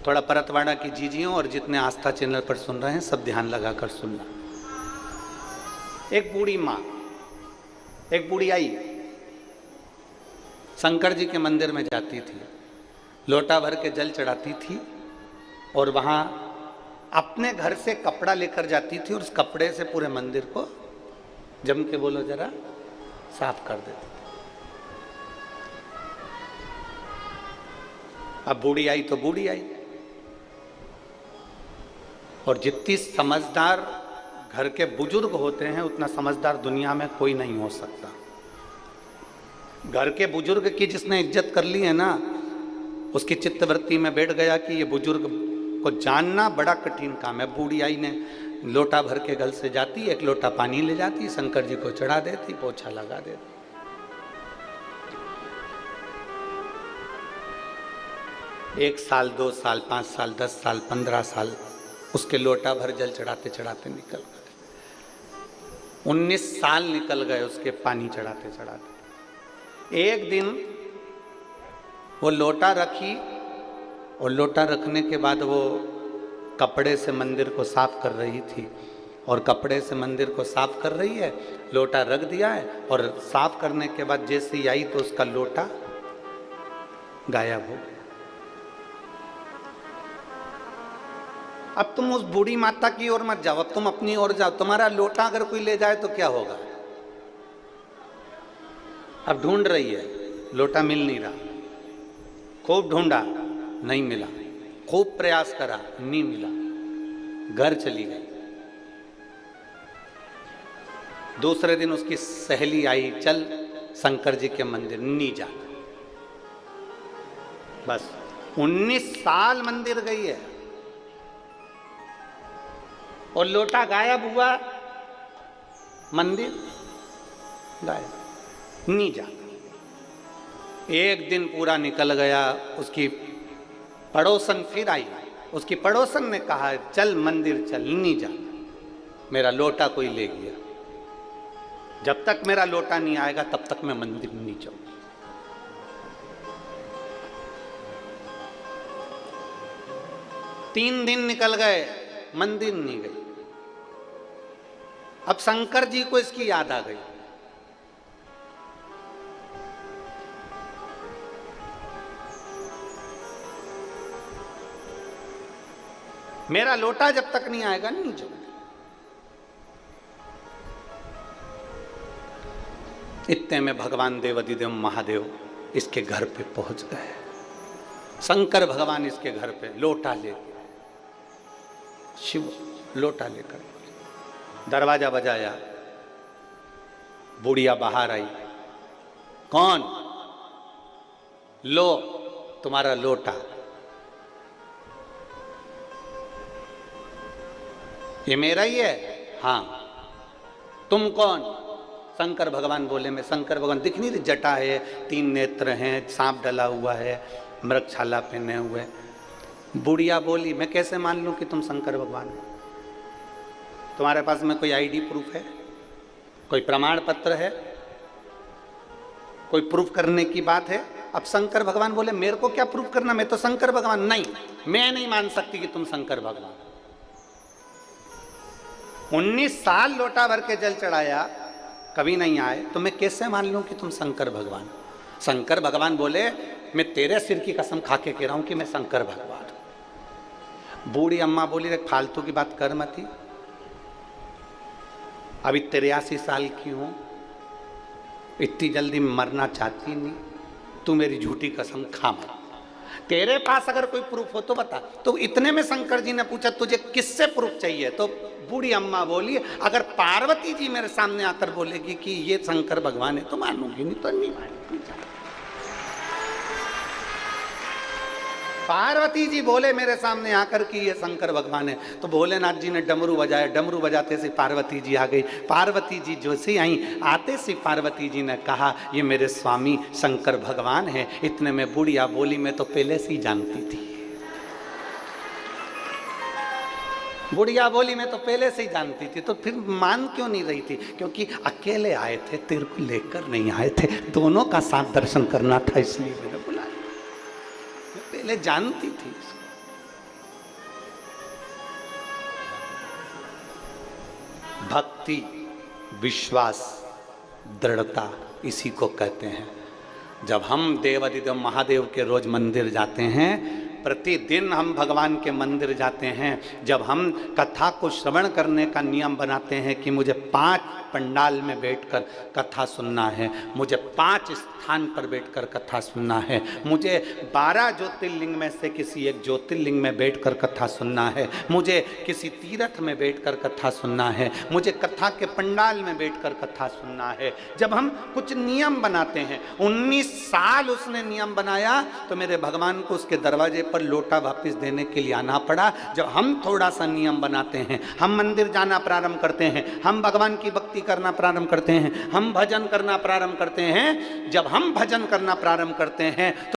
थोड़ा परतवाड़ा की जीजियों और जितने आस्था चैनल पर सुन रहे हैं सब ध्यान लगाकर सुनना। एक बूढ़ी माँ, एक बूढ़ी आई शंकर जी के मंदिर में जाती थी, लोटा भर के जल चढ़ाती थी और वहां अपने घर से कपड़ा लेकर जाती थी और उस कपड़े से पूरे मंदिर को जम के बोलो जरा साफ कर देती थी। अब बूढ़ी आई तो बूढ़ी आई, और जितनी समझदार घर के बुजुर्ग होते हैं उतना समझदार दुनिया में कोई नहीं हो सकता। घर के बुजुर्ग की जिसने इज्जत कर ली है ना, उसकी चित्तवृत्ति में बैठ गया कि ये बुजुर्ग को जानना बड़ा कठिन काम है। बूढ़ी आई ने लोटा भर के घर से जाती, एक लोटा पानी ले जाती, शंकर जी को चढ़ा देती, पोछा लगा देती। एक साल, 2 साल, 5 साल, 10 साल, 15 साल उसके लोटा भर जल चढ़ाते चढ़ाते निकल गए। 19 साल निकल गए उसके पानी चढ़ाते चढ़ाते। एक दिन वो लोटा रखी और लोटा रखने के बाद वो कपड़े से मंदिर को साफ कर रही थी, और कपड़े से मंदिर को साफ कर रही है, लोटा रख दिया है, और साफ करने के बाद जैसे ही आई तो उसका लोटा गायब हो गया। अब तुम उस बूढ़ी माता की ओर मत जाओ, अब तुम अपनी ओर जाओ। तुम्हारा लोटा अगर कोई ले जाए तो क्या होगा? अब ढूंढ रही है, लोटा मिल नहीं रहा, खूब ढूंढा नहीं मिला, खूब प्रयास करा नहीं मिला, घर चली गई। दूसरे दिन उसकी सहेली आई, चल शंकर जी के मंदिर, नहीं जाना। बस 19 साल मंदिर गई है और लोटा गायब हुआ, मंदिर गायब, नहीं जाना। एक दिन पूरा निकल गया, उसकी पड़ोसन फिर आई, उसकी पड़ोसन ने कहा चल मंदिर चल, नहीं जाना, मेरा लोटा कोई ले गया, जब तक मेरा लोटा नहीं आएगा तब तक मैं मंदिर नहीं जाऊंगी। 3 दिन निकल गए, मंदिर नहीं गई। अब शंकर जी को इसकी याद आ गई। मेरा लोटा जब तक नहीं आएगा नहीं जाऊंगी। इतने में भगवान देवाधिदेव महादेव इसके घर पे पहुंच गए। शंकर भगवान इसके घर पे लोटा लेकर, शिव लोटा लेकर दरवाजा बजाया, बुढ़िया बाहर आई, कौन? लो तुम्हारा लोटा। ये मेरा ही है? हाँ। तुम कौन? शंकर भगवान बोले मैं शंकर भगवान। दिख नहीं रही? जटा है, 3 नेत्र हैं, सांप डला हुआ है, मृगछाला पहने हुए। बुढ़िया बोली मैं कैसे मान लूं कि तुम शंकर भगवान हो? तुम्हारे पास में कोई आईडी प्रूफ है, कोई प्रमाण पत्र है, कोई प्रूफ करने की बात है? अब शंकर भगवान बोले मेरे को क्या प्रूफ करना, मैं तो शंकर भगवान। नहीं, मैं नहीं मान सकती कि तुम शंकर भगवान। 19 साल लोटा भर के जल चढ़ाया, कभी नहीं आए, तो मैं कैसे मान लूं कि तुम शंकर भगवान? शंकर भगवान बोले मैं तेरे सिर की कसम खा के कह रहा हूं कि मैं शंकर भगवान हूं। बूढ़ी अम्मा बोली रे फालतू की बात कर मती, अभी 83 साल की हूं, इतनी जल्दी मरना चाहती नहीं, तू मेरी झूठी कसम खा मत। तेरे पास अगर कोई प्रूफ हो तो बता। तो इतने में शंकर जी ने पूछा तुझे किससे प्रूफ चाहिए? तो बूढ़ी अम्मा बोली अगर पार्वती जी मेरे सामने आकर बोलेगी कि ये शंकर भगवान है तो मानूंगी, नहीं तो नहीं मानूंगी। पार्वती जी बोले मेरे सामने आकर कि ये शंकर भगवान है, तो भोलेनाथ जी ने डमरू बजाया, डमरू बजाते से पार्वती जी आ गई। पार्वती जी जो सी आई, आते से पार्वती जी ने कहा ये मेरे स्वामी शंकर भगवान है। इतने में बुढ़िया बोली मैं तो पहले से ही जानती थी। बुढ़िया बोली मैं तो पहले से ही जानती थी। तो फिर मान क्यों नहीं रही थी? क्योंकि अकेले आए थे, तेरे को लेकर नहीं आए थे, दोनों का साथ दर्शन करना था, इसलिए मैंने बुलाया। मैं पहले जानती थी इसको। भक्ति, विश्वास, दृढ़ता इसी को कहते हैं। जब हम देवाधिदेव महादेव के रोज मंदिर जाते हैं, प्रतिदिन हम भगवान के मंदिर जाते हैं, जब हम कथा को श्रवण करने का नियम बनाते हैं कि मुझे 5 पंडाल में बैठकर कथा सुनना है, मुझे 5 स्थान पर बैठकर कथा सुनना है, मुझे 12 ज्योतिर्लिंग में से किसी एक ज्योतिर्लिंग में बैठकर कथा सुनना है, मुझे किसी तीर्थ में बैठकर कथा सुनना है, मुझे कथा के पंडाल में बैठकर कथा सुनना है। जब हम कुछ नियम बनाते हैं, 19 साल उसने नियम बनाया तो मेरे भगवान को उसके दरवाजे पर लोटा वापस देने के लिए आना पड़ा। जब हम थोड़ा सा नियम बनाते हैं, हम मंदिर जाना प्रारंभ करते हैं, हम भगवान की भक्ति करना प्रारंभ करते हैं, हम भजन करना प्रारंभ करते हैं, जब हम भजन करना प्रारंभ करते हैं